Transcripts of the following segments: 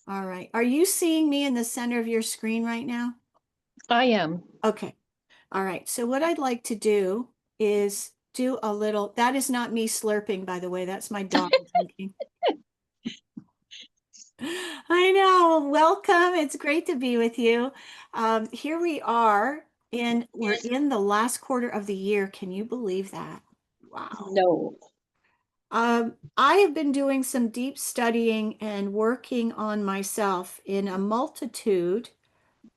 All right. Are you seeing me in the center of your screen right now? I am. Okay. All right. So what I'd like to do is do a little, that is not me slurping, by the way. That's my dog drinking. I know. Welcome. It's great to be with you. Here we are we're in the last quarter of the year. Can you believe that? Wow. No. I have been doing some deep studying and working on myself in a multitude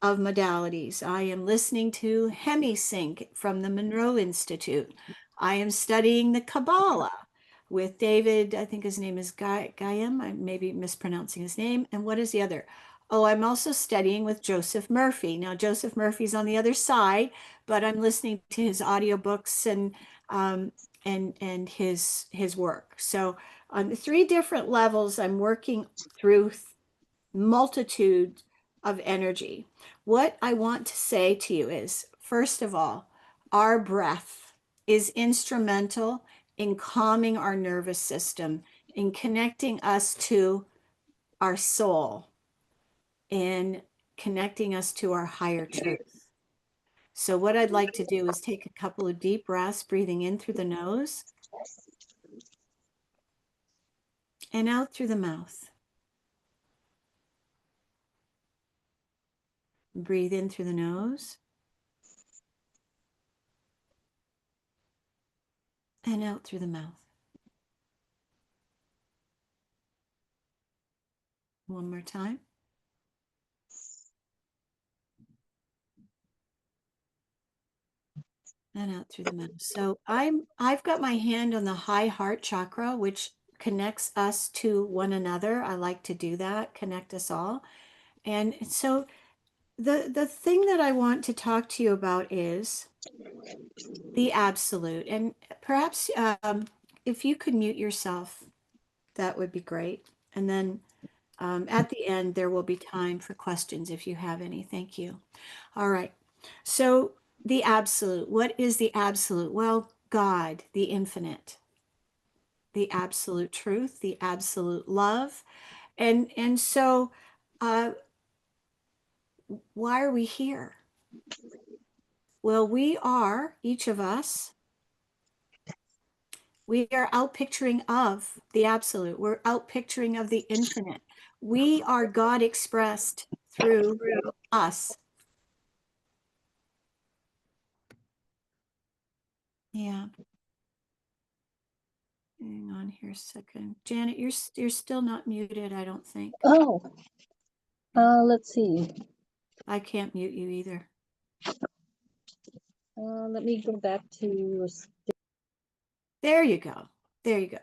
of modalities. I am listening to HemiSync from the Monroe Institute. I am studying the Kabbalah with David, I think his name is Guyam. I may be mispronouncing his name. And what is the other? Oh, I'm also studying with Joseph Murphy. Now, Joseph Murphy's on the other side, but I'm listening to his audiobooks um, and his work. So on three different levels, I'm working through multitude of energy. What I want to say to you is, first of all, our breath is instrumental in calming our nervous system, in connecting us to our soul, in connecting us to our higher truth. So, what I'd like to do is take a couple of deep breaths, breathing in through the nose and out through the mouth. Breathe in through the nose and out through the mouth. One more time. And out through the mouth. So I've got my hand on the high heart chakra, which connects us to one another. I like to do that, connect us all. And so the thing that I want to talk to you about is the absolute. And perhaps if you could mute yourself, that would be great. And then at the end, there will be time for questions if you have any. Thank you. All right. So the absolute, what is the absolute? Well, God, the infinite, the absolute truth, the absolute love. And so uh, why are we here? Well, we are, each of us, we are out picturing of the absolute. We're out picturing of the infinite. We are God expressed through us. Yeah. Hang on here a second. Janet, you're still not muted, I don't think. Oh, Yeah. let's see. I can't mute you either. Let me go back to. There you go. There you go.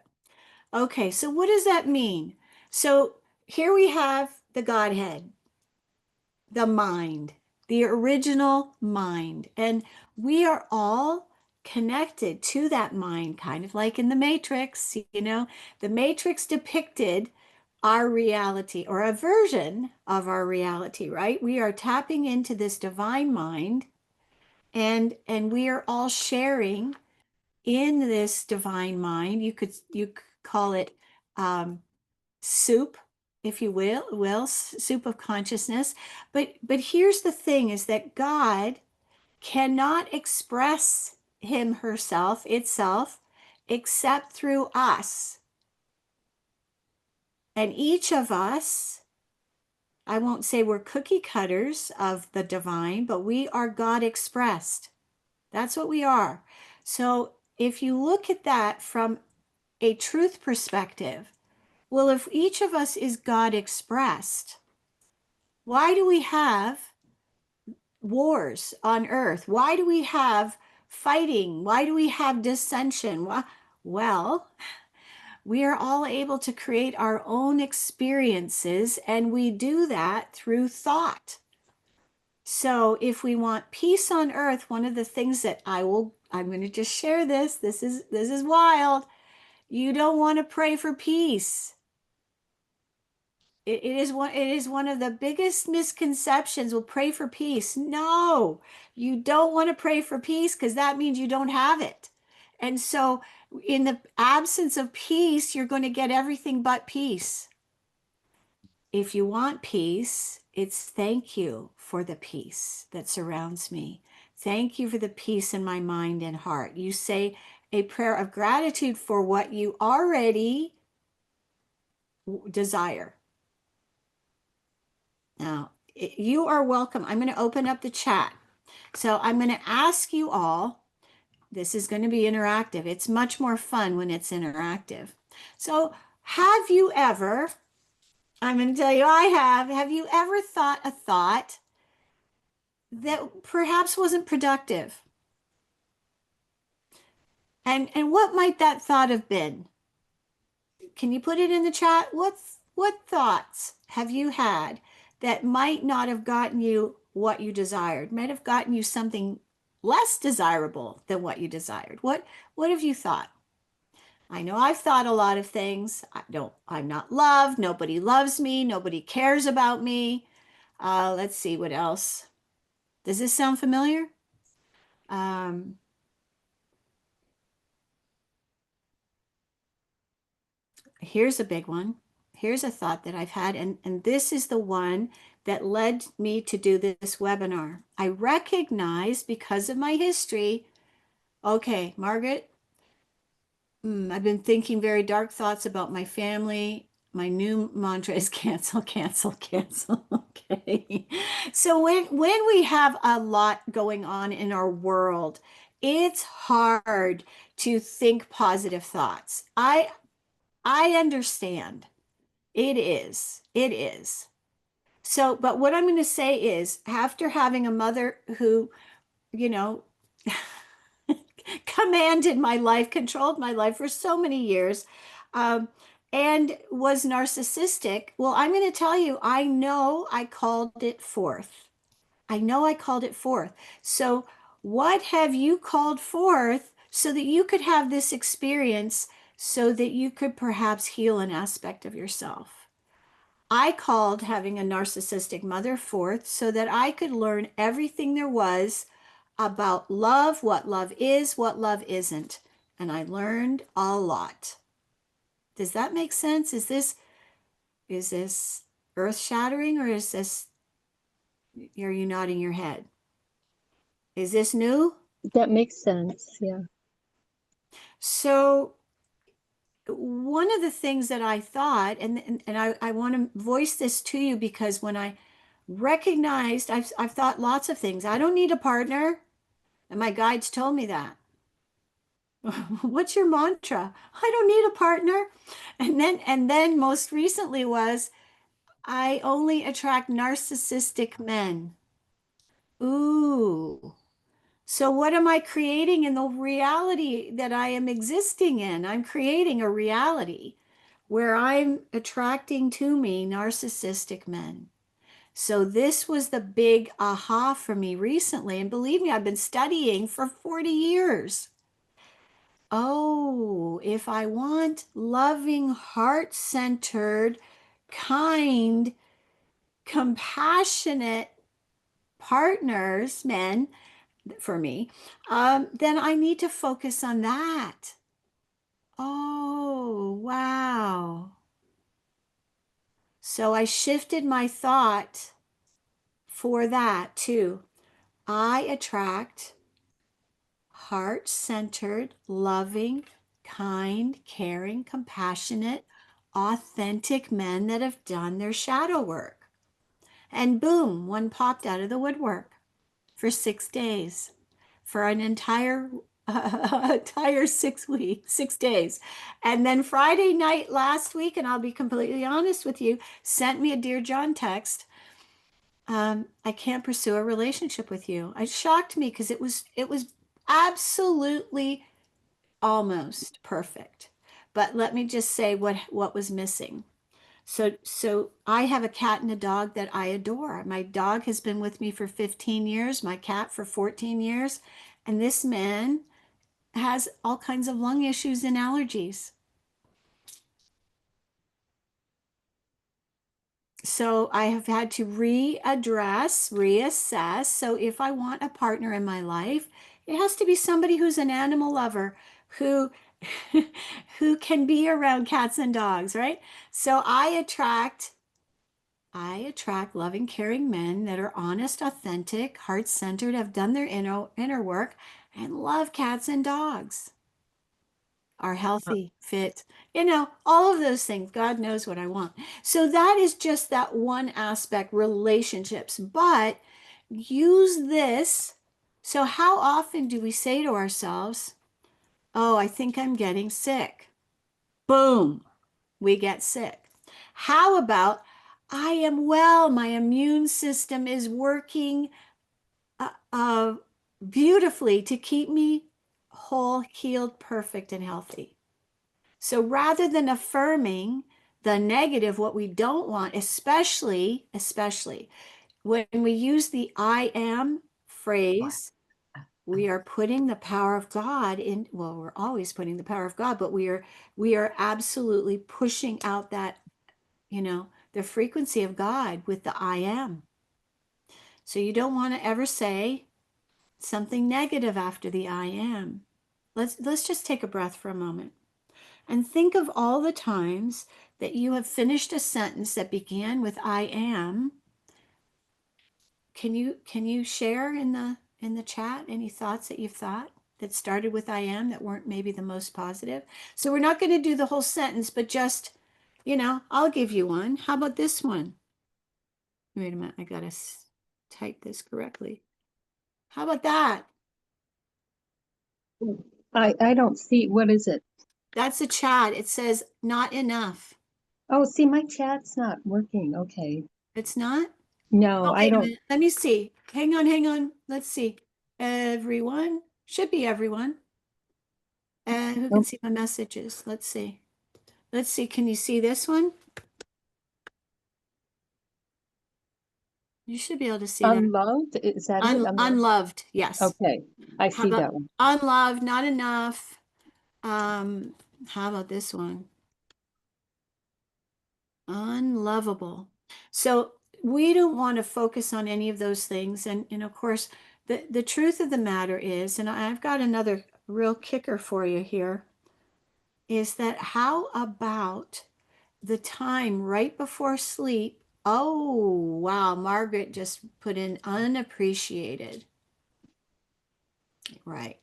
Okay, so what does that mean? So here we have the Godhead, the mind, the original mind, and we are all connected to that mind, kind of like in the Matrix. The Matrix depicted our reality or a version of our reality, right? We are tapping into this divine mind and we are all sharing in this divine mind. You could call it soup, if you will, soup of consciousness. But here's the thing: is that God cannot express him, herself, itself, except through us. And each of us, I won't say we're cookie cutters of the divine, but we are God expressed. That's what we are. So if you look at that from a truth perspective, well, if each of us is God expressed, why do we have wars on earth? Why do we have fighting? Why do we have dissension? Well, we are all able to create our own experiences, and we do that through thought. So if we want peace on earth, one of the things that I'm going to just share this. This is wild. You don't want to pray for peace. It is one of the biggest misconceptions. We'll pray for peace. No, you don't want to pray for peace because that means you don't have it. And so in the absence of peace, you're going to get everything but peace. If you want peace, it's thank you for the peace that surrounds me. Thank you for the peace in my mind and heart. You say a prayer of gratitude for what you already desire. Now, you are welcome. I'm going to open up the chat. So I'm going to ask you all, this is going to be interactive. It's much more fun when it's interactive. So have you ever, I'm going to tell you have you ever thought a thought that perhaps wasn't productive? And what might that thought have been? Can you put it in the chat? What thoughts have you had that might not have gotten you what you desired, might have gotten you something less desirable than what you desired? What have you thought? I know I've thought a lot of things. I'm not loved. Nobody loves me. Nobody cares about me. Let's see what else. Does this sound familiar? Um, Here's a big one. Here's a thought that I've had, and this is the one that led me to do this webinar. I recognize because of my history, okay, Margaret, I've been thinking very dark thoughts about my family. My new mantra is cancel, cancel, cancel. Okay. So when we have a lot going on in our world, it's hard to think positive thoughts. I understand. It is. It is. So, but what I'm going to say is, after having a mother who, you know, commanded my life, controlled my life for so many years, um, and was narcissistic, well, I'm going to tell you, I know I called it forth. I know I called it forth. So, what have you called forth so that you could have this experience so that you could perhaps heal an aspect of yourself? I called having a narcissistic mother forth so that I could learn everything there was about love, what love is, what love isn't. And I learned a lot. Does that make sense? Is this earth shattering, or is this, are you nodding your head? Is this new? That makes sense. Yeah. So one of the things that I thought, and I want to voice this to you, because when I recognized, I've thought lots of things. I don't need a partner. And my guides told me that. What's your mantra? I don't need a partner. And then most recently was, I only attract narcissistic men. Ooh. So what am I creating in the reality that I am existing in? I'm creating a reality where I'm attracting to me narcissistic men. So this was the big aha for me recently. And believe me, I've been studying for 40 years. Oh, if I want loving, heart-centered, kind, compassionate partners, men, for me, then I need to focus on that. Oh, wow. So I shifted my thought for that too. I attract heart-centered, loving, kind, caring, compassionate, authentic men that have done their shadow work. And boom, one popped out of the woodwork for 6 days, for an entire 6 weeks, 6 days. And then Friday night last week, and I'll be completely honest with you, sent me a Dear John text. I can't pursue a relationship with you. It shocked me because it was absolutely almost perfect. But let me just say what was missing. So I have a cat and a dog that I adore. My dog has been with me for 15 years, my cat for 14 years, and this man has all kinds of lung issues and allergies. So I have had to reassess. So if I want a partner in my life, it has to be somebody who's an animal lover, who who can be around cats and dogs, right? So I attract I attract loving, caring men that are honest, authentic, heart-centered, have done their inner work, and love cats and dogs, are healthy, fit, all of those things. God knows what I want. So that is just that one aspect, relationships. But use this. So, how often do we say to ourselves, oh, I think I'm getting sick? Boom, we get sick. How about, I am well, my immune system is working uh, uh, beautifully to keep me whole, healed, perfect, and healthy. So rather than affirming the negative, what we don't want, especially when we use the I am phrase, we are putting the power of God in, well, we're always putting the power of God, but we are absolutely pushing out that, the frequency of God with the I am. So you don't want to ever say something negative after the I am. Let's just take a breath for a moment. And think of all the times that you have finished a sentence that began with I am. Can you share in the chat any thoughts that you've thought that started with I am that weren't maybe the most positive? So we're not going to do the whole sentence, but just, I'll give you one. How about this one? Wait a minute, I gotta type this correctly. How about that? I don't see, what is it? That's a chat. It says not enough. Oh, see, my chat's not working. Okay. It's not? No, Oh, I wait a don't. minute. Let me see. Hang on. Let's see. Everyone. Should be everyone. Who can Nope. see my messages? Let's see. Let's see. Can you see this one? You should be able to see that. Unloved, is that it? Unloved. Unloved. Yes. Okay, I How see about that one. unloved? Not enough. Um, how about this one? Unlovable. So we don't want to focus on any of those things. And of course, the truth of the matter is, and I've got another real kicker for you here, is that how about the time right before sleep? Oh, wow. Margaret just put in unappreciated. Right.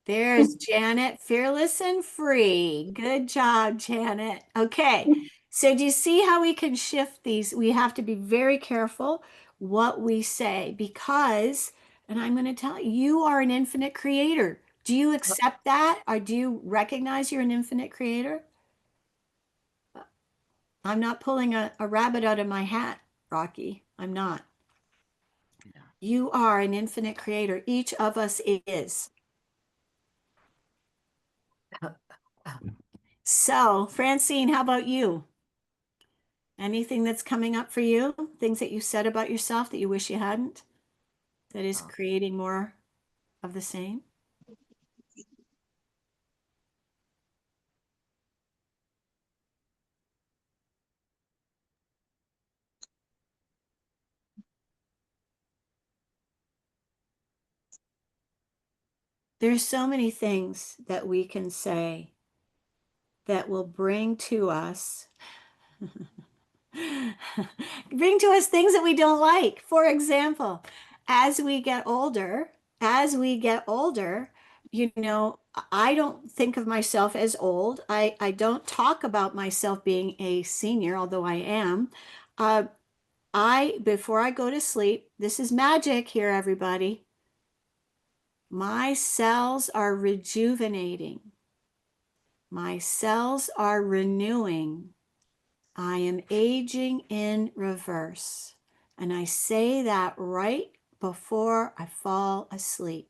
There's Janet, fearless and free. Good job, Janet. Okay. So do you see how we can shift these? We have to be very careful what we say because, and I'm going to tell you, you are an infinite creator. Do you accept that? Or do you recognize you're an infinite creator? I'm not pulling a rabbit out of my hat, Rocky. I'm not. You are an infinite creator. Each of us is. So, Francine, how about you? Anything that's coming up for you? Things that you said about yourself that you wish you hadn't? That is creating more of the same? There's so many things that we can say that will bring to us things that we don't like. For example, as we get older, as we get older, I don't think of myself as old. I don't talk about myself being a senior, although I am. Uh, before I go to sleep, this is magic here, everybody. My cells are rejuvenating. My cells are renewing. I am aging in reverse. And I say that right before I fall asleep.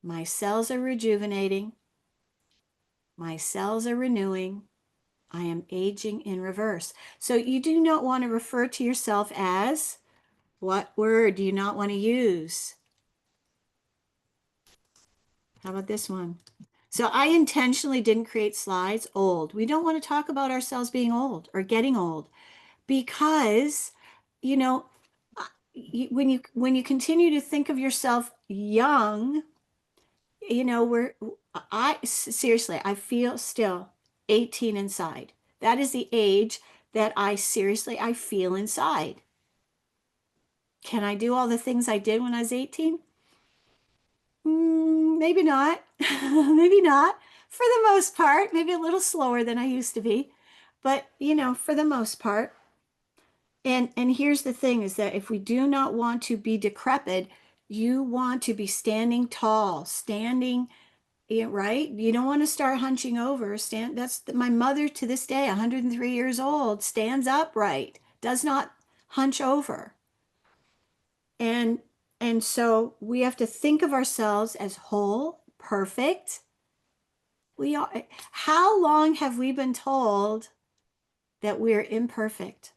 My cells are rejuvenating. My cells are renewing. I am aging in reverse. So you do not want to refer to yourself as, what word do you not want to use? How about this one? So I intentionally didn't create slides, old. We don't want to talk about ourselves being old or getting old because, you know, when you continue to think of yourself young, I seriously, I feel still 18 inside. That is the age that I feel inside. Can I do all the things I did when I was 18? Maybe not. Maybe not. For the most part, maybe a little slower than I used to be. But, for the most part. And here's the thing is that if we do not want to be decrepit, you want to be standing tall, standing, right? You don't want to start hunching over. That's my mother to this day, 103 years old, stands upright, does not hunch over. And and so we have to think of ourselves as whole, perfect. We are, how long have we been told that we're imperfect?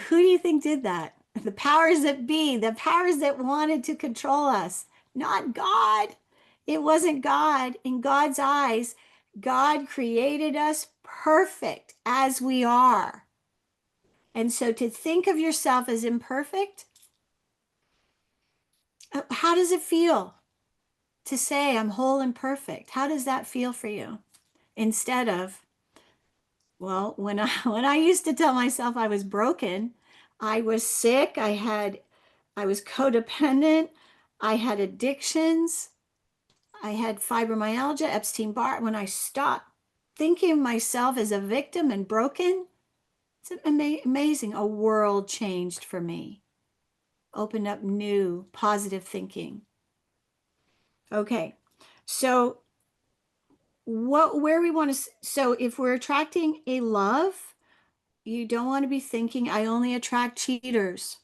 Who do you think did that? The powers that be, the powers that wanted to control us, not God. It wasn't God. In God's eyes, God created us perfect as we are. And so to think of yourself as imperfect, how does it feel to say I'm whole and perfect? How does that feel for you? Instead of, well, when I when I used to tell myself I was broken, I was sick, I was codependent, I had addictions, I had fibromyalgia, Epstein-Barr. When I stopped thinking of myself as a victim and broken, it's amazing. A world changed for me. Opened up new positive thinking. Okay. So where we want to, so if we're attracting a love, you don't want to be thinking, I only attract cheaters.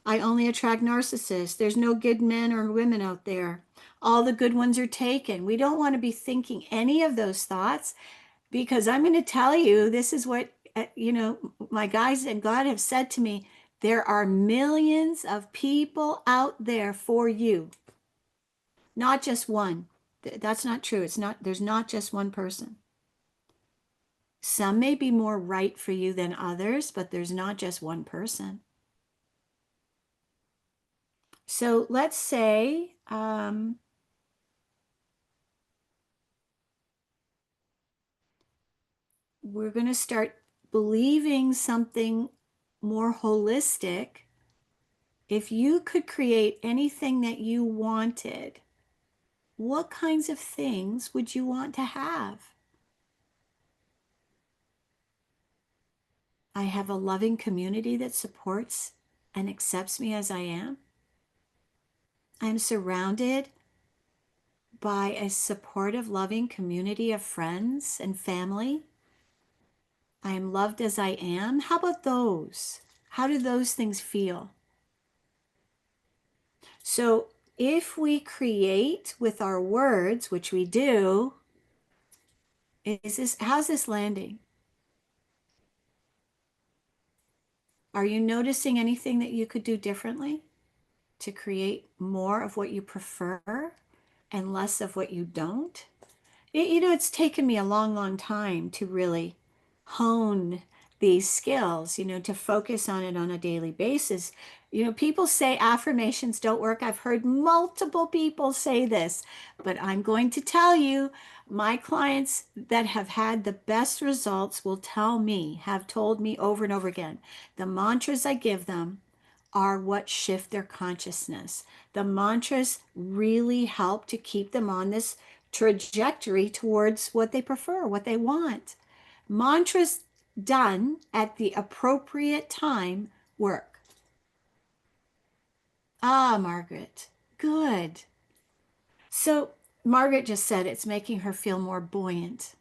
I only attract narcissists. There's no good men or women out there. All the good ones are taken. We don't want to be thinking any of those thoughts because I'm going to tell you, this is what, my guys and God have said to me. There are millions of people out there for you, not just one. That's not true. There's not just one person. Some may be more right for you than others, but there's not just one person. So let's say we're going to start believing something more holistic. If you could create anything that you wanted, what kinds of things would you want to have? I have a loving community that supports and accepts me as I am. I'm surrounded by a supportive, loving community of friends and family. I am loved as I am. How about those? How do those things feel? So if we create with our words, which we do, how's this landing? Are you noticing anything that you could do differently to create more of what you prefer and less of what you don't? It's taken me a long, long time to really hone these skills, to focus on it on a daily basis. People say affirmations don't work. I've heard multiple people say this, but I'm going to tell you, my clients that have had the best results will have told me over and over again, the mantras I give them are what shift their consciousness. The mantras really help to keep them on this trajectory towards what they prefer, what they want. Mantras done at the appropriate time work. Ah, Margaret, good. So, Margaret just said it's making her feel more buoyant,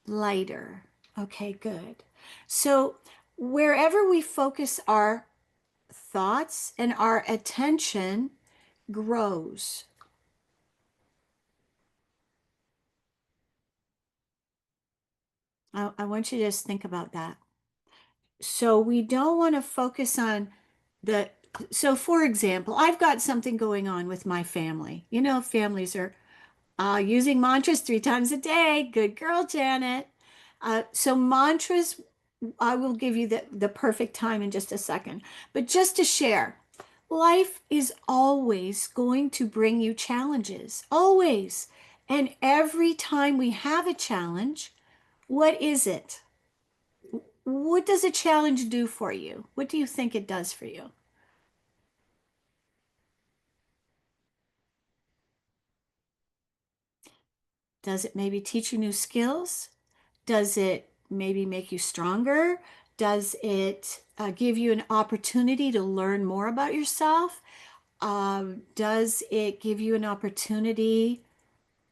lighter. Okay, good. So, wherever we focus our thoughts and our attention grows. I want you to just think about that. So we don't want to focus on the, so for example, I've got something going on with my family. Families are using mantras 3 times a day. Good girl, Janet. So mantras I will give you the perfect time in just a second. But just to share, life is always going to bring you challenges, always. And every time we have a challenge, what is it? What does a challenge do for you? What do you think it does for you? Does it maybe teach you new skills? Does it maybe make you stronger? Does it give you an opportunity to learn more about yourself? Does it give you an opportunity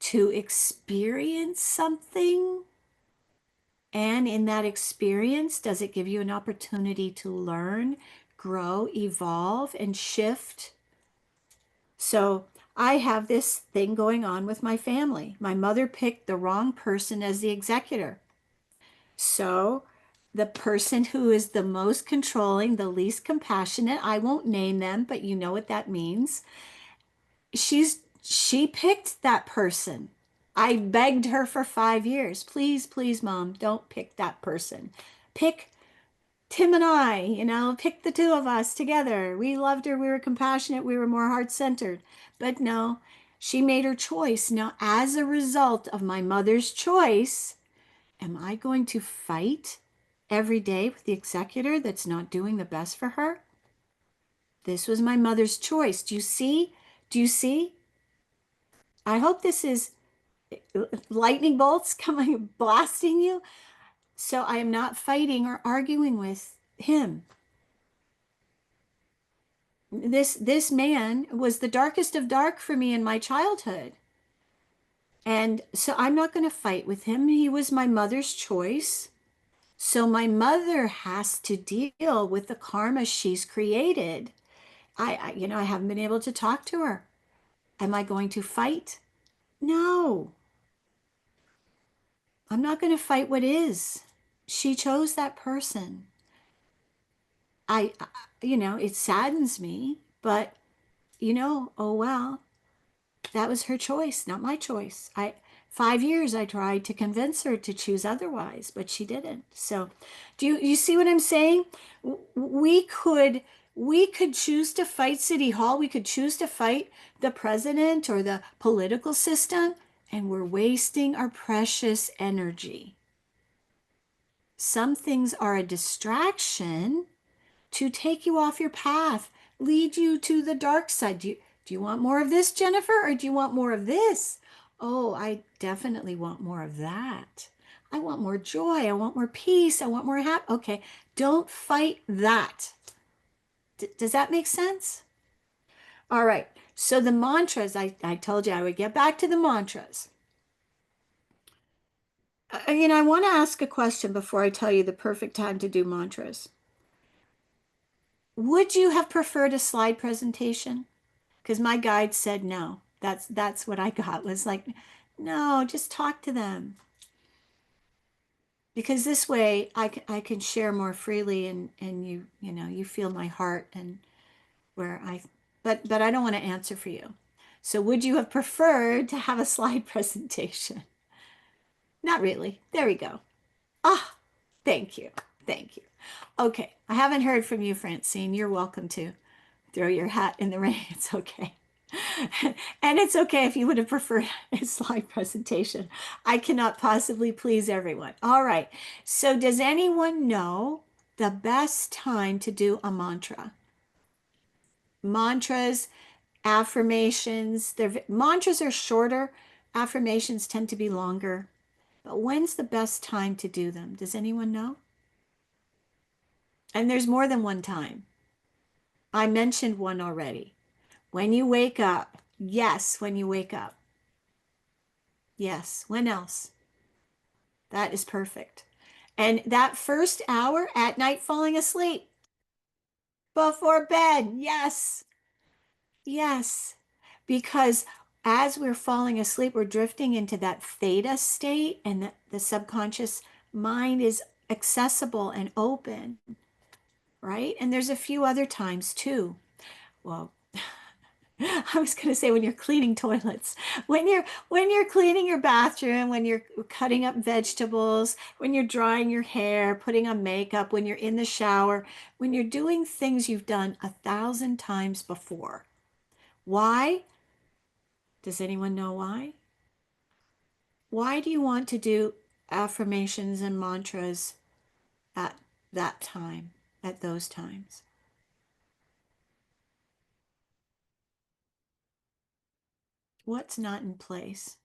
to experience something? And in that experience, does it give you an opportunity to learn, grow, evolve, and shift? So I have this thing going on with my family. My mother picked the wrong person as the executor. So the person who is the most controlling, the least compassionate, I won't name them, but you know what that means. She picked that person. I begged her for 5 years. Please, please, mom, don't pick that person. Pick Tim and I, pick the two of us together. We loved her. We were compassionate. We were more heart centered. But no, she made her choice. Now, as a result of my mother's choice, am I going to fight every day with the executor that's not doing the best for her? This was my mother's choice. Do you see? Do you see? I hope this is lightning bolts coming blasting you. So I am not fighting or arguing with him. This man was the darkest of dark for me in my childhood. And so I'm not going to fight with him. He was my mother's choice. So my mother has to deal with the karma she's created. I haven't been able to talk to her. Am I going to fight? No, I'm not going to fight what is. She chose that person. It saddens me, but oh well, that was her choice, not my choice. 5 years I tried to convince her to choose otherwise, but she didn't. So, do you see what I'm saying? We could we could choose to fight City Hall. We could choose to fight the president or the political system, and we're wasting our precious energy. Some things are a distraction to take you off your path, lead you to the dark side. Do you want more of this, Jennifer, or do you want more of this? Oh, I definitely want more of that. I want more joy. I want more peace. I want more happiness. Okay, don't fight that. Does that make sense? All right. So the mantras, I told you I would get back to the mantras. I want to ask a question before I tell you the perfect time to do mantras. Would you have preferred a slide presentation? Because my guide said no. That's what I got was like, no, just talk to them. Because this way I can share more freely and you feel my heart and where I but I don't want to answer for you. So would you have preferred to have a slide presentation? Not really. There we go. Ah, thank you. Thank you. Okay, I haven't heard from you, Francine. You're welcome to throw your hat in the ring. It's okay. And it's okay if you would have preferred a slide presentation. I cannot possibly please everyone. All right. So does anyone know the best time to do a mantra? Mantras, affirmations, mantras are shorter. Affirmations tend to be longer. But when's the best time to do them? Does anyone know? And there's more than one time. I mentioned one already. When you wake up. Yes, when you wake up. Yes. When else? That is perfect. And that first hour at night falling asleep before bed. Yes. Yes. Because as we're falling asleep, we're drifting into that theta state, and the subconscious mind is accessible and open, right? And there's a few other times too. Well, I was going to say when you're cleaning toilets, when you're cleaning your bathroom, when you're cutting up vegetables, when you're drying your hair, putting on makeup, when you're in the shower, when you're doing things you've done 1,000 times before. Why? Does anyone know why? Why do you want to do affirmations and mantras at that time, at those times? What's not in place?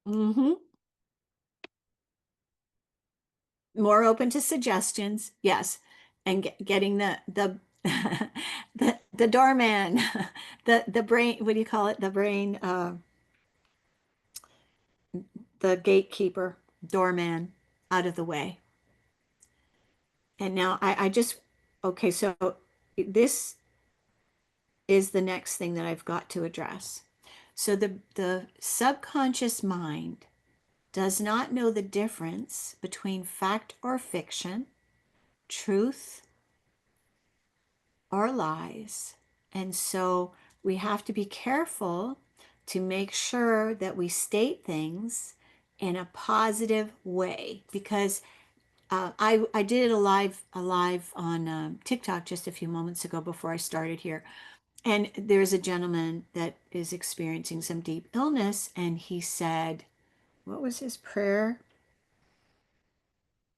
Mm-hmm. More open to suggestions, yes, and getting the the doorman, the brain. What do you call it? The brain, the gatekeeper, doorman, out of the way. And now I just okay. So this is the next thing that I've got to address. So the subconscious mind does not know the difference between fact or fiction, truth or lies. And so we have to be careful to make sure that we state things in a positive way because I did a live on TikTok just a few moments ago before I started here. And there's a gentleman that is experiencing some deep illness, and he said, what was his prayer?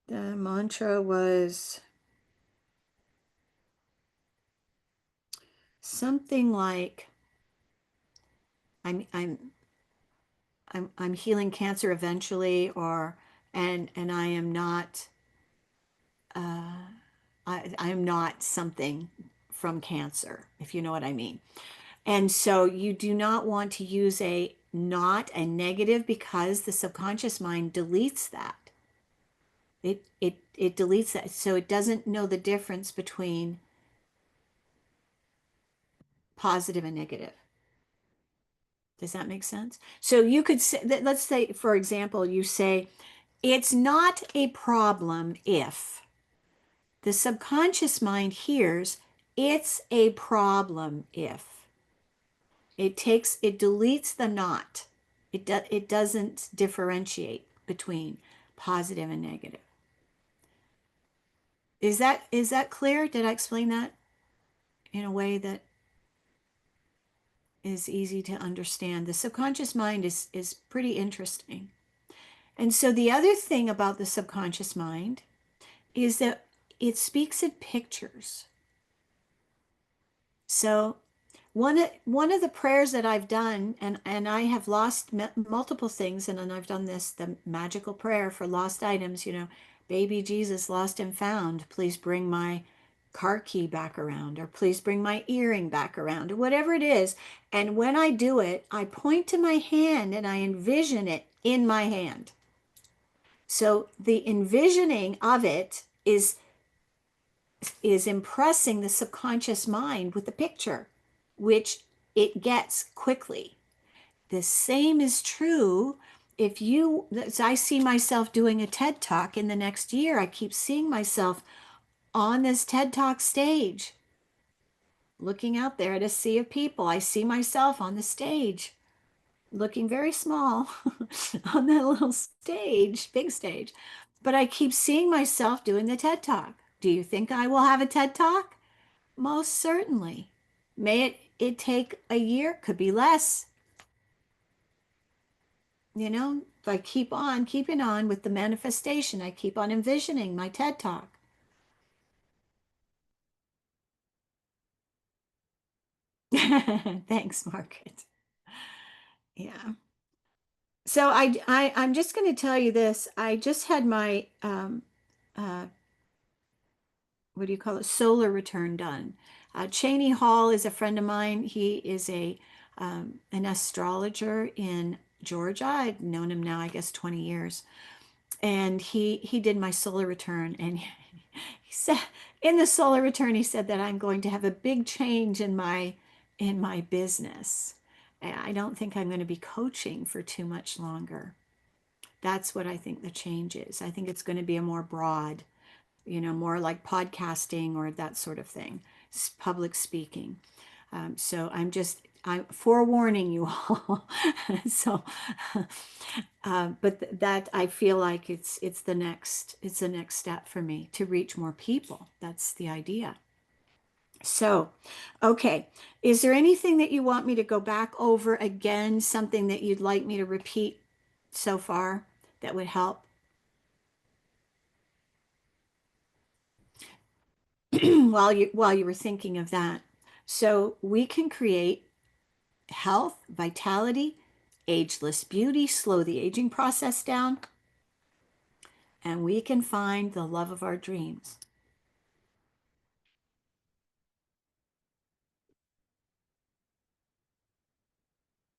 The mantra was something like, I'm I'm healing cancer eventually, or and I am not I am not something from cancer, if you know what I mean. And so you do not want to use a not a negative because the subconscious mind deletes that. It deletes that, so it doesn't know the difference between positive and negative. Does that make sense? So you could say that, let's say, for example, you say, it's not a problem if the subconscious mind hears it's a problem if it deletes the not. It doesn't differentiate between positive and negative. Is that clear? Did I explain that in a way that is easy to understand? The subconscious mind is pretty interesting. And so the other thing about the subconscious mind is that it speaks in pictures. So one of the prayers that I've done, and I have lost multiple things, and then I've done this, the magical prayer for lost items, baby Jesus lost and found, please bring my car key back around, or please bring my earring back around, or whatever it is. And when I do it, I point to my hand and I envision it in my hand. So the envisioning of it is impressing the subconscious mind with the picture, which it gets quickly. The same is true if you, as I see myself doing a TED Talk in the next year, I keep seeing myself on this TED Talk stage, looking out there at a sea of people. I see myself on the stage, looking very small on that little stage, big stage. But I keep seeing myself doing the TED Talk. Do you think I will have a TED Talk? Most certainly. May it take a year, could be less. If I keep on keeping on with the manifestation, I keep on envisioning my TED Talk. Thanks, Margaret. Yeah. So I'm just going to tell you this. I just had my uh, what do you call it? Solar return done. Cheney Hall is a friend of mine. He is an astrologer in Georgia. I've known him now, I guess, 20 years. And he did my solar return, and he said in the solar return he said that I'm going to have a big change in my business. I don't think I'm going to be coaching for too much longer. That's what I think the change is. I think it's going to be a more broad, more like podcasting or that sort of thing, public speaking. So I'm forewarning you all. So, but that I feel like it's the next step for me to reach more people. That's the idea. So, okay. Is there anything that you want me to go back over again? Something that you'd like me to repeat so far that would help while you were thinking of that? So we can create health, vitality, ageless beauty, slow the aging process down, and we can find the love of our dreams.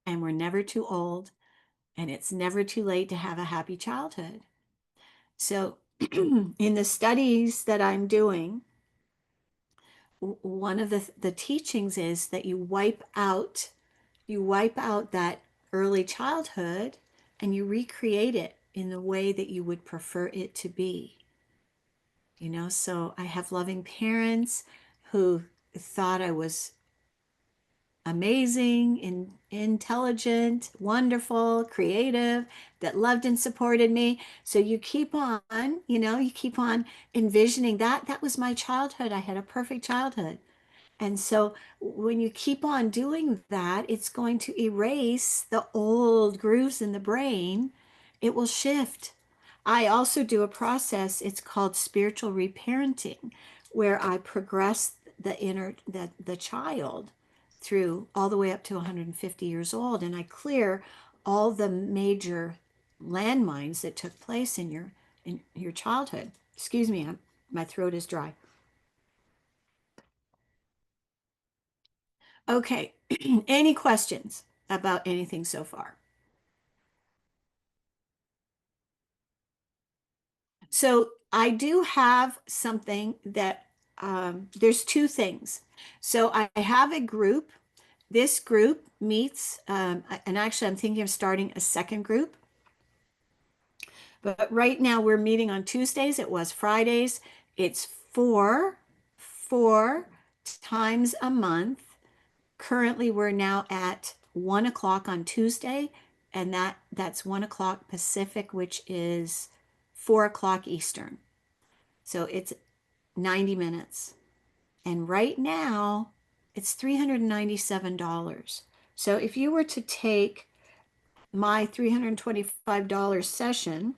And we're never too old, and it's never too late to have a happy childhood. So, in the studies that I'm doing, one of the teachings is that you wipe out that early childhood and you recreate it in the way that you would prefer it to be. So I have loving parents who thought I was amazing, intelligent, wonderful, creative, that loved and supported me. So you keep on envisioning that. That was my childhood. I had a perfect childhood. And so when you keep on doing that, it's going to erase the old grooves in the brain. It will shift. I also do a process, it's called spiritual reparenting, where I progress the child through all the way up to 150 years old, and I clear all the major landmines that took place in your childhood. Excuse me, my throat is dry. Okay, any questions about anything so far? So I do have something that there's two things. So I have a group. This group meets, and actually, I'm thinking of starting a second group. But right now, we're meeting on Tuesdays. It was Fridays. It's four times a month. Currently, we're now at 1 o'clock on Tuesday, and that's 1 o'clock Pacific, which is 4 o'clock Eastern. So it's 90 minutes. And right now, it's $397. So if you were to take my $325 session,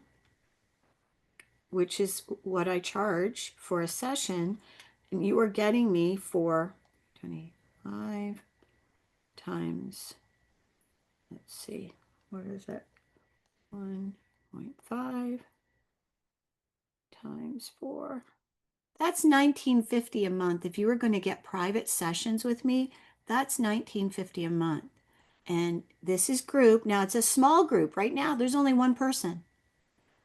which is what I charge for a session, and you are getting me for 25 times, let's see, what is that? 1.5 times 4. That's 1950 a month. If you were going to get private sessions with me, that's 1950 a month. And this is group. Now it's a small group. Right now, there's only one person.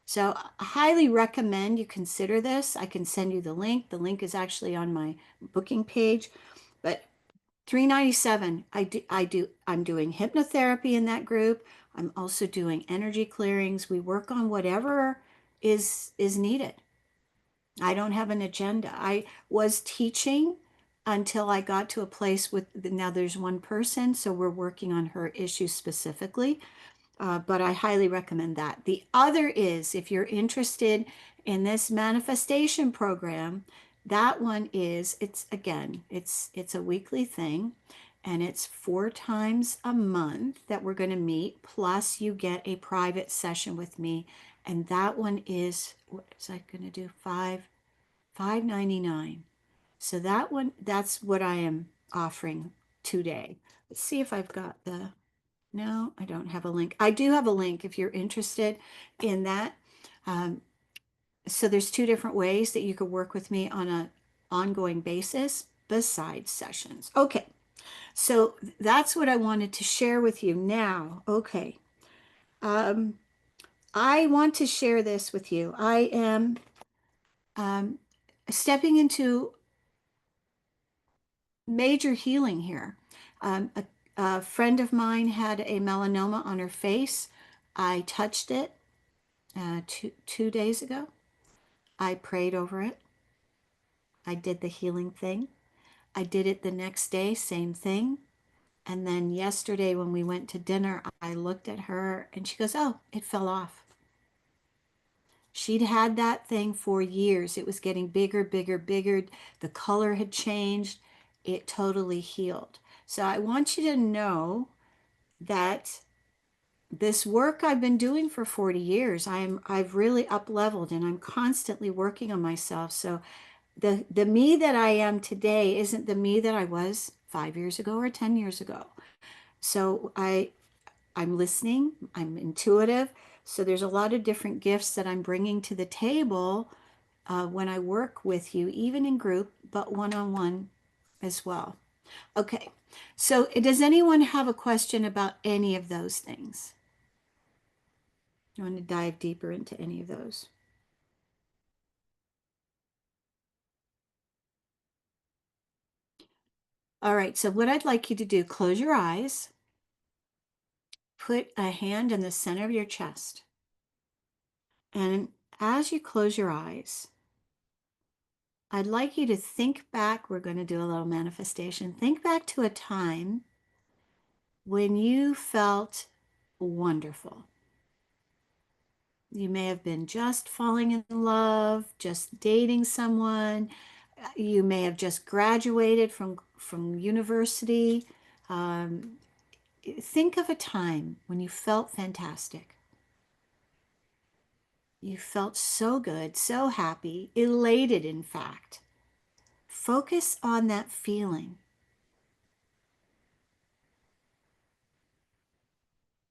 So I highly recommend you consider this. I can send you the link. The link is actually on my booking page. But 397, I'm doing hypnotherapy in that group. I'm also doing energy clearings. We work on whatever is needed. I don't have an agenda. I was teaching until I got to a place with now there's one person, so we're working on her issue specifically. But I highly recommend that. The other is if you're interested in this manifestation program, that one is it's a weekly thing, and it's 4 times a month that we're going to meet. Plus, you get a private session with me, and that one is what is I going to do? $599. So that's what I am offering today. Let's see if I've got the no, I don't have a link. I do have a link if you're interested in that. Um, so there's two different ways that you could work with me on an ongoing basis besides sessions. Okay, so that's what I wanted to share with you now. Okay, um, I want to share this with you. I am um, stepping into major healing here. A friend of mine had a melanoma on her face. I touched it. two days ago. I prayed over it. I did the healing thing. I did it the next day, same thing. And then yesterday when we went to dinner, I looked at her and she goes, "Oh, it fell off." She'd had that thing for years. It was getting bigger, bigger, bigger. The color had changed. It totally healed. So I want you to know that this work I've been doing for 40 years, I've really up leveled and I'm constantly working on myself. So the me that I am today isn't the me that I was 5 years ago or 10 years ago. So I'm listening, I'm intuitive. So there's a lot of different gifts that I'm bringing to the table when I work with you, even in group, but one-on-one as well. Okay. So does anyone have a question about any of those things? You want to dive deeper into any of those? All right. So what I'd like you to do, close your eyes, put a hand in the center of your chest. And as you close your eyes, I'd like you to think back. We're going to do a little manifestation. Think back to a time when you felt wonderful. You may have been just falling in love, just dating someone. You may have just graduated from university. Um, think of a time when you felt fantastic. You felt so good, so happy, elated, in fact. Focus on that feeling.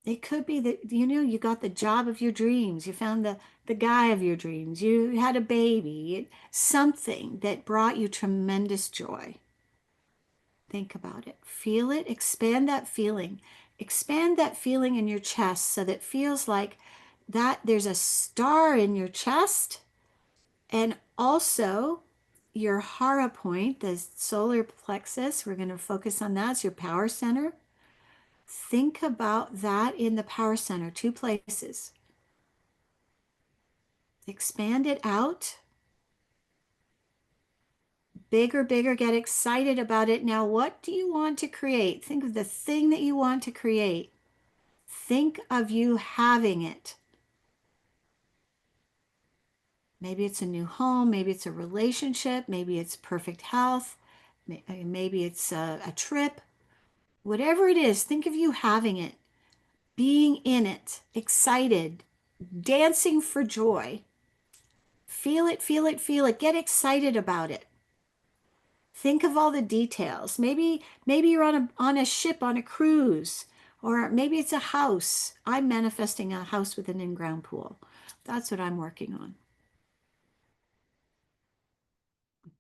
It could be that, you got the job of your dreams. You found the guy of your dreams. You had a baby. Something that brought you tremendous joy. Think about it. Feel it. Expand that feeling. Expand that feeling in your chest so that it feels like that there's a star in your chest and also your hara point, the solar plexus. We're going to focus on that. It's your power center. Think about that in the power center, two places. Expand it out. Bigger, bigger, get excited about it. Now, what do you want to create? Think of the thing that you want to create. Think of you having it. Maybe it's a new home, maybe it's a relationship, maybe it's perfect health, maybe it's a trip. Whatever it is, think of you having it, being in it, excited, dancing for joy. Feel it, feel it, feel it. Get excited about it. Think of all the details. Maybe you're on a ship on a cruise, or maybe it's a house. I'm manifesting a house with an in-ground pool. That's what I'm working on.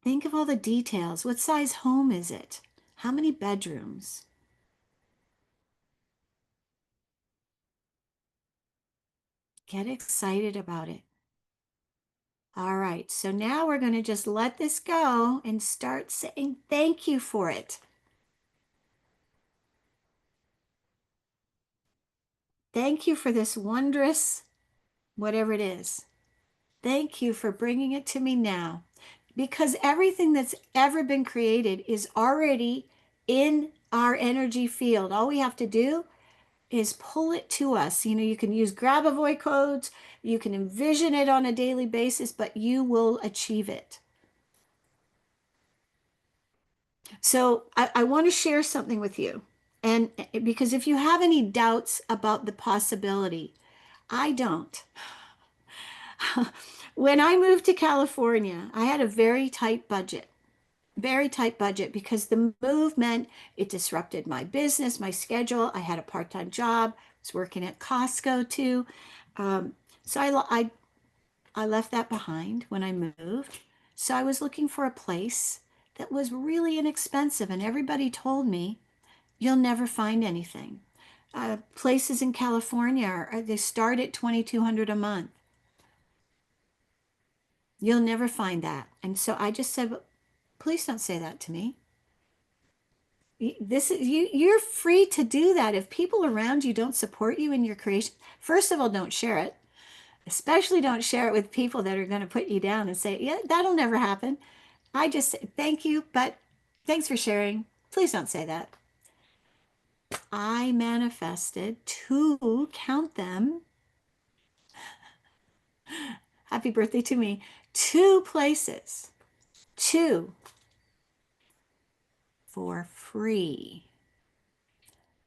Think of all the details. What size home is it? How many bedrooms? Get excited about it. All right, so now we're going to just let this go and start saying thank you for it. Thank you for this wondrous, whatever it is. Thank you for bringing it to me now. Because everything that's ever been created is already in our energy field. All we have to do is pull it to us. You can use Grabovoi codes, you can envision it on a daily basis, but you will achieve it. So I want to share something with you. And because if you have any doubts about the possibility, I don't. When I moved to California, I had a very tight budget because the move meant it disrupted my business, my schedule. I had a part-time job. I was working at Costco too. So I left that behind when I moved. So I was looking for a place that was really inexpensive, and everybody told me you'll never find anything. Places in California they start at 2,200 a month. You'll never find that. And so I just said, please don't say that to me. This is you're free to do that. If people around you don't support you in your creation, first of all, don't share it. Especially don't share it with people that are going to put you down and say, yeah, that'll never happen. I just say, thank you, but thanks for sharing. Please don't say that. I manifested two, count them, happy birthday to me, two places, two for free,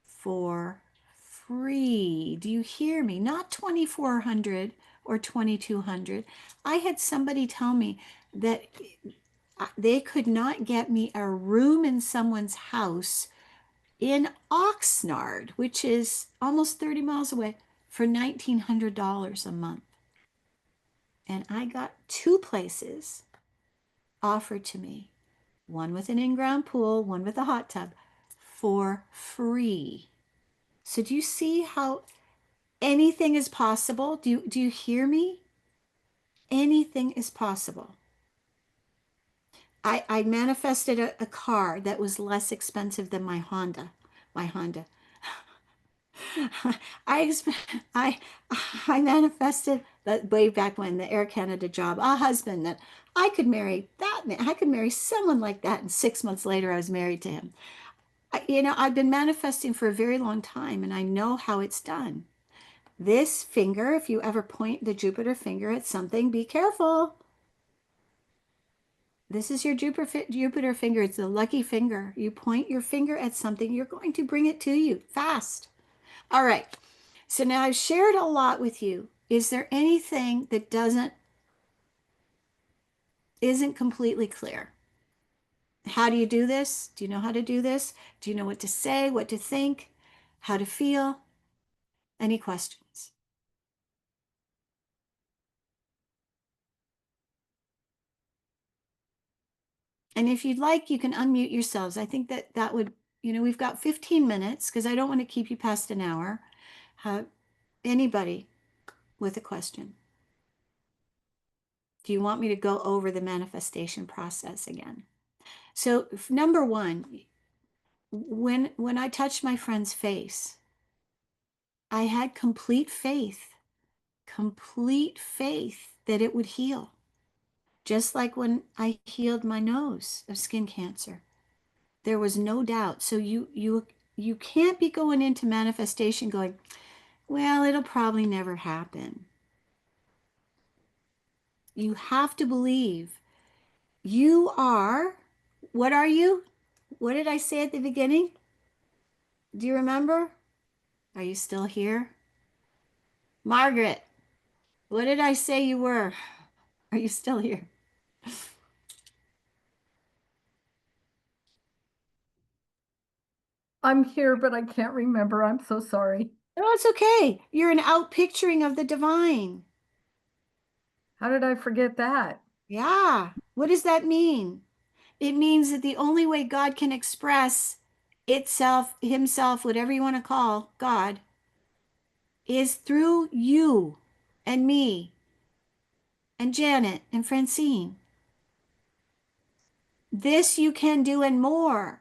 for free. Do you hear me? Not 2,400 or 2,200. I had somebody tell me that they could not get me a room in someone's house in Oxnard, which is almost 30 miles away, for $1,900 a month. And I got two places offered to me, one with an in-ground pool, one with a hot tub, for free. So do you see how anything is possible? Do you hear me? Anything is possible. I manifested a car that was less expensive than my Honda. My Honda. I I I manifested that way back when the Air Canada job, a husband that I could marry that man. I could marry someone like that, and 6 months later, I was married to him. I've been manifesting for a very long time, and I know how it's done. This finger, if you ever point the Jupiter finger at something, be careful. This is your Jupiter finger. It's a lucky finger. You point your finger at something, you're going to bring it to you fast. All right. So now I've shared a lot with you. Is there anything that isn't completely clear? How do you do this? Do you know how to do this? Do you know what to say, what to think, how to feel? Any questions? And if you'd like, you can unmute yourselves. I think that would, we've got 15 minutes because I don't want to keep you past an hour. Anybody with a question? Do you want me to go over the manifestation process again? So number one, when I touched my friend's face, I had complete faith that it would heal. Just like when I healed my nose of skin cancer. There was no doubt. So you can't be going into manifestation going, well, it'll probably never happen. You have to believe. You are, what are you? What did I say at the beginning? Do you remember? Are you still here? Margaret, what did I say you were? Are you still here? I'm here, but I can't remember. I'm so sorry. No, it's okay. You're an outpicturing of the divine. How did I forget that? Yeah. What does that mean? It means that the only way God can express itself, himself, whatever you want to call God, is through you and me and Janet and Francine. This you can do and more.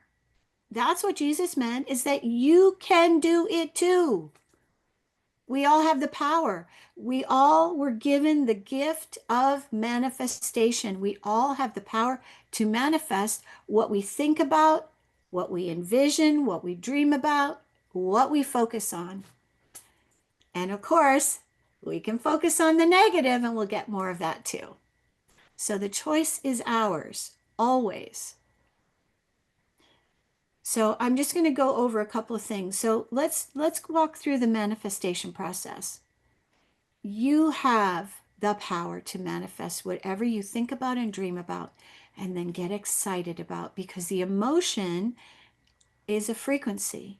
That's what Jesus meant, is that you can do it too. We all have the power. We all were given the gift of manifestation. We all have the power to manifest what we think about, what we envision, what we dream about, what we focus on. And of course, we can focus on the negative, and we'll get more of that too. So the choice is ours, always. So I'm just going to go over a couple of things. So let's walk through the manifestation process. You have the power to manifest whatever you think about and dream about, and then get excited about, because the emotion is a frequency.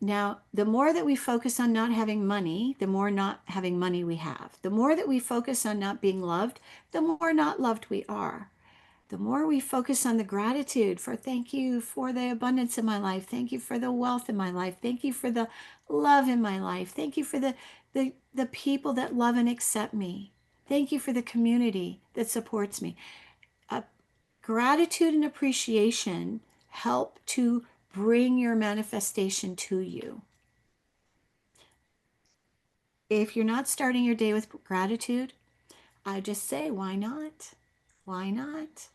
Now, the more that we focus on not having money, the more not having money we have. The more that we focus on not being loved, the more not loved we are. The more we focus on the gratitude for, thank you for the abundance in my life, thank you for the wealth in my life, thank you for the love in my life, thank you for the people that love and accept me, thank you for the community that supports me. Gratitude and appreciation help to bring your manifestation to you. if you're not starting your day with gratitude, I just say, why not? Why not?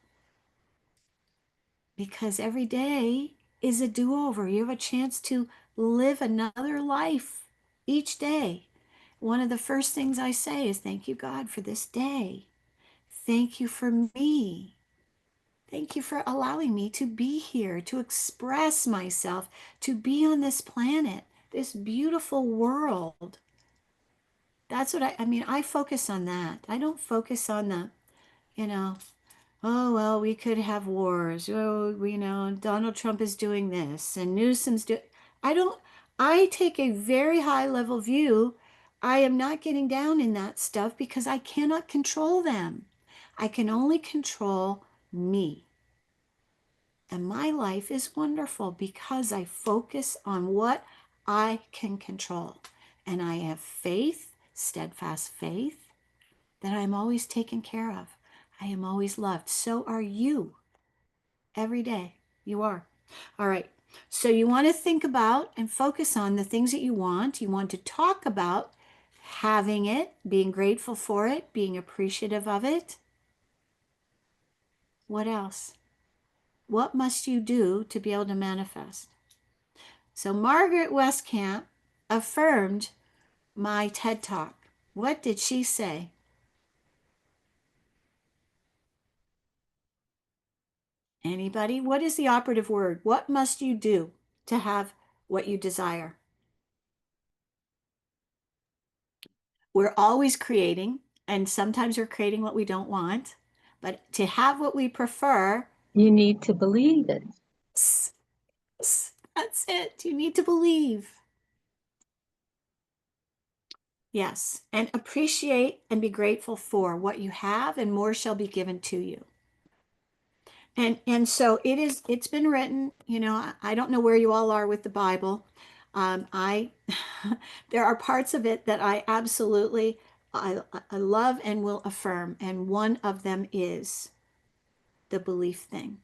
Because every day is a do-over. You have a chance to live another life each day. One of the first things I say is, thank you, God, for this day. Thank you for me. Thank you for allowing me to be here, to express myself, to be on this planet, this beautiful world. That's what I mean, I focus on that. I don't focus on the, you know, oh, well, we could have wars. Oh, Donald Trump is doing this and Newsom's doing. I don't, I take a very high level view. I am not getting down in that stuff because I cannot control them. I can only control me. And my life is wonderful because I focus on what I can control. And I have faith, steadfast faith, that I'm always taken care of. I am always loved. So are you. Every day. You are. All right. So you want to think about and focus on the things that you want. You want to talk about having it, being grateful for it, being appreciative of it. What else? What must you do to be able to manifest? So Margaret Westcamp affirmed my TED Talk. What did she say? Anybody? What is the operative word? What must you do to have what you desire? We're always creating, and sometimes we're creating what we don't want. But to have what we prefer, You need to believe it. that's it. You need to believe. Yes, and appreciate and be grateful for what you have, and more shall be given to you. And so it's been written, I don't know where you all are with the Bible. I there are parts of it that I absolutely I love and will affirm, and one of them is the belief thing.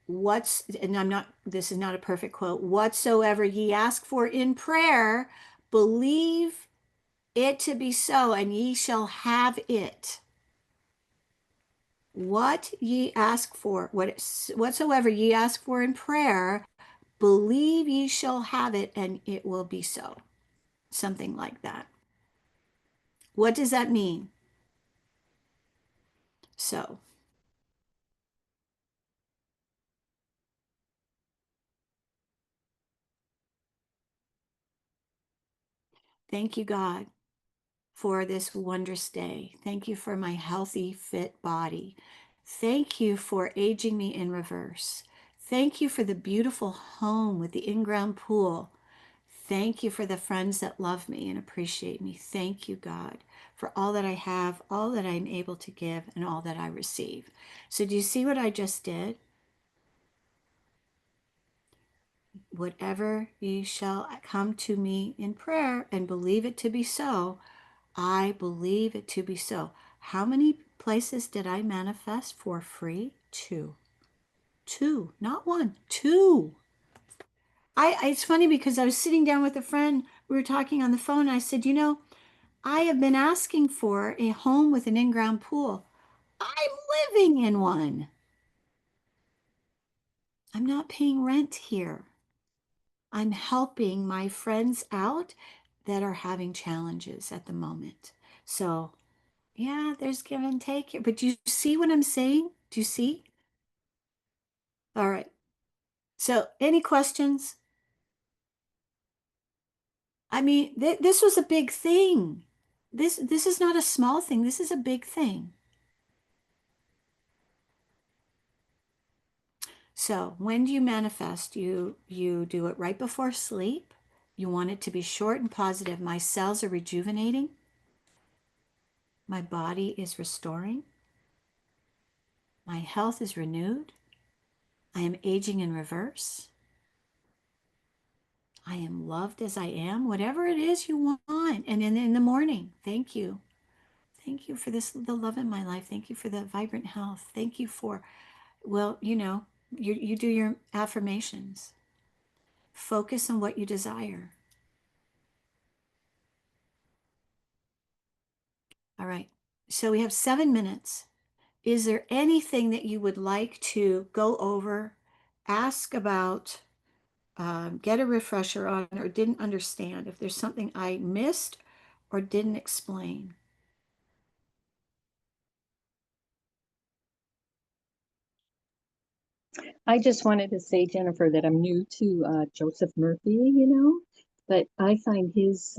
And this is not a perfect quote, whatsoever ye ask for in prayer, believe it to be so, and ye shall have it. What ye ask for, whatsoever ye ask for in prayer, believe ye shall have it, and it will be so. Something like that. What does that mean? So, thank you, God, for this wondrous day. Thank you for my healthy, fit body. Thank you for aging me in reverse. Thank you for the beautiful home with the in-ground pool. Thank you for the friends that love me and appreciate me. Thank you, God, for all that I have, all that I'm able to give, and all that I receive. So do you see what I just did? Whatever ye shall come to me in prayer and believe it to be so, I believe it to be so. How many places did I manifest for free? Two. Two, not one, two. It's funny because I was sitting down with a friend, we were talking on the phone, and I said, I have been asking for a home with an in-ground pool. I'm living in one. I'm not paying rent here. I'm helping my friends out that are having challenges at the moment. So, yeah, there's give and take here. But do you see what I'm saying? Do you see? All right. So, any questions? I mean, this was a big thing. This is not a small thing. This is a big thing. So when do you manifest? You do it right before sleep. You want it to be short and positive. My cells are rejuvenating. My body is restoring. My health is renewed. I am aging in reverse. I am loved as I am, whatever it is you want. And in the morning, thank you. Thank you for the love in my life. Thank you for the vibrant health. Thank you for, well, you do your affirmations. Focus on what you desire. All right. So we have 7 minutes. Is there anything that you would like to go over, ask about, get a refresher on, or didn't understand? If there's something I missed or didn't explain? I just wanted to say, Jennifer, that I'm new to Joseph Murphy, but I find his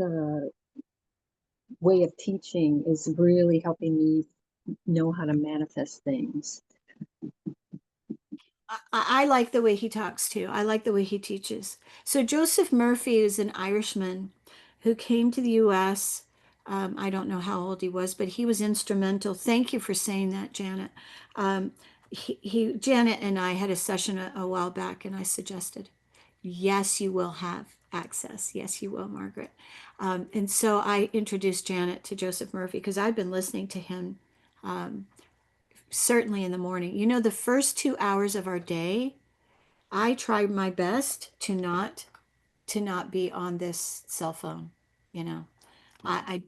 way of teaching is really helping me know how to manifest things. I like the way he talks too. I like the way he teaches. So Joseph Murphy is an Irishman who came to the U.S. I don't know how old he was, but he was instrumental. Thank you for saying that, Janet. Janet and I had a session a while back, and I suggested, yes, you will have access. Yes, you will, Margaret. And so I introduced Janet to Joseph Murphy because I've been listening to him certainly in the morning. You know, the first 2 hours of our day, I try my best to not be on this cell phone. You know, I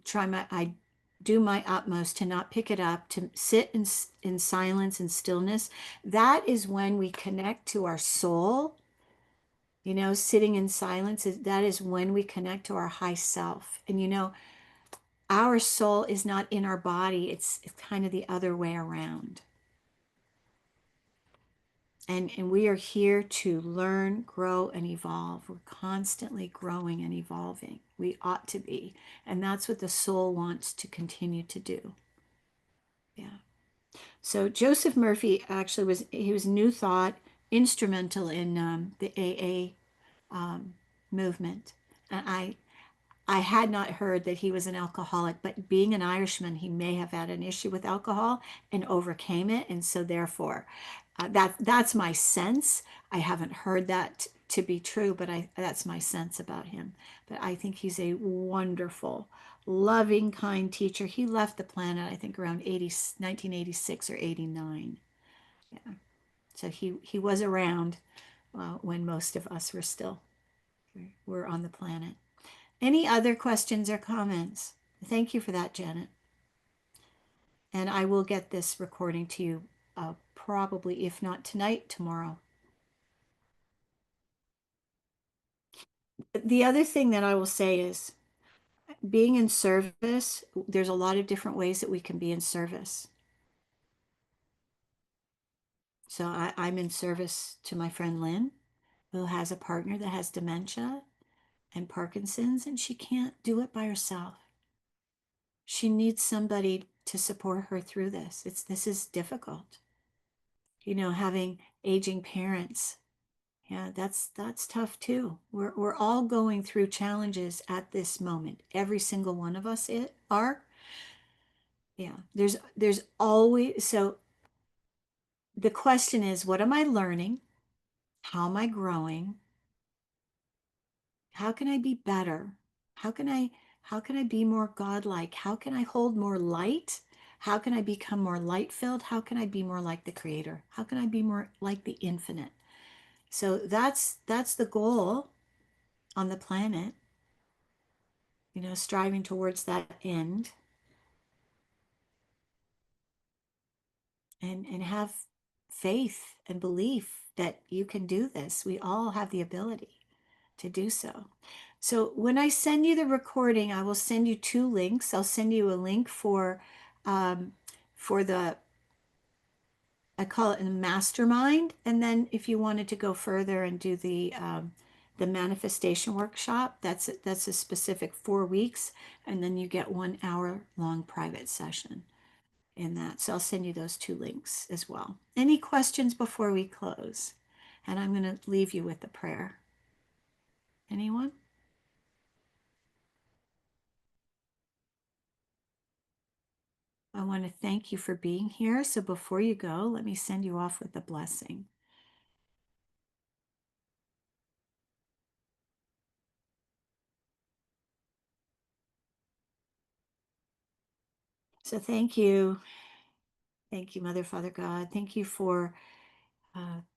do my utmost to not pick it up, to sit in silence and stillness. That is when we connect to our soul. You know, sitting in silence that is when we connect to our high self. And our soul is not in our body. It's kind of the other way around. And we are here to learn, grow, and evolve. We're constantly growing and evolving. We ought to be. And that's what the soul wants to continue to do. Yeah. So Joseph Murphy actually he was New Thought, instrumental in the AA movement. And I had not heard that he was an alcoholic, but being an Irishman, he may have had an issue with alcohol and overcame it. And so therefore, that's my sense. I haven't heard that to be true, but that's my sense about him. But I think he's a wonderful, loving, kind teacher. He left the planet, I think, around 1986 or 89. Yeah. So he was around when most of us were on the planet. Any other questions or comments? Thank you for that, Janet. And I will get this recording to you probably, if not tonight, tomorrow. The other thing that I will say is being in service, there's a lot of different ways that we can be in service. So I'm in service to my friend Lynn, who has a partner that has dementia and Parkinson's, and she can't do it by herself. She needs somebody to support her through this. This is difficult. Having aging parents. Yeah, that's tough too. We're all going through challenges at this moment. Every single one of us are. Yeah, there's always, so the question is, what am I learning? How am I growing? How can I be better? How can I be more godlike? How can I hold more light? How can I become more light filled? How can I be more like the creator? How can I be more like the infinite? So that's the goal on the planet, striving towards that end, and have faith and belief that you can do this. We all have the ability to do so. So when I send you the recording, I will send you two links. I'll send you a link um, for the, I call it a mastermind, and then if you wanted to go further and do the manifestation workshop, that's a specific 4 weeks, and then you get 1 hour long private session in that. So I'll send you those two links as well. Any questions before we close? And I'm going to leave you with a prayer. Anyone? I want to thank you for being here. So before you go, let me send you off with a blessing. So thank you. Thank you, Mother, Father, God. Thank you for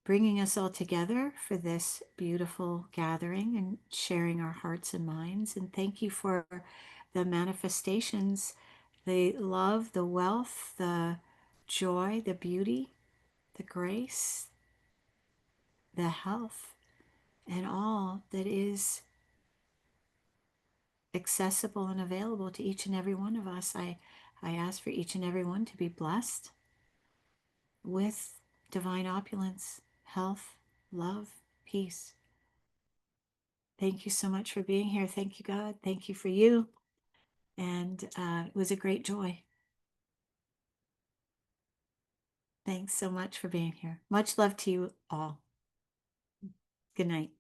bringing us all together for this beautiful gathering and sharing our hearts and minds. And thank you for the manifestations the love, the wealth, the joy, the beauty, the grace, the health, and all that is accessible and available to each and every one of us. I ask for each and every one to be blessed with divine opulence, health, love, peace. Thank you so much for being here. Thank you, God. Thank you for you. And it was a great joy. Thanks so much for being here. Much love to you all. Good night.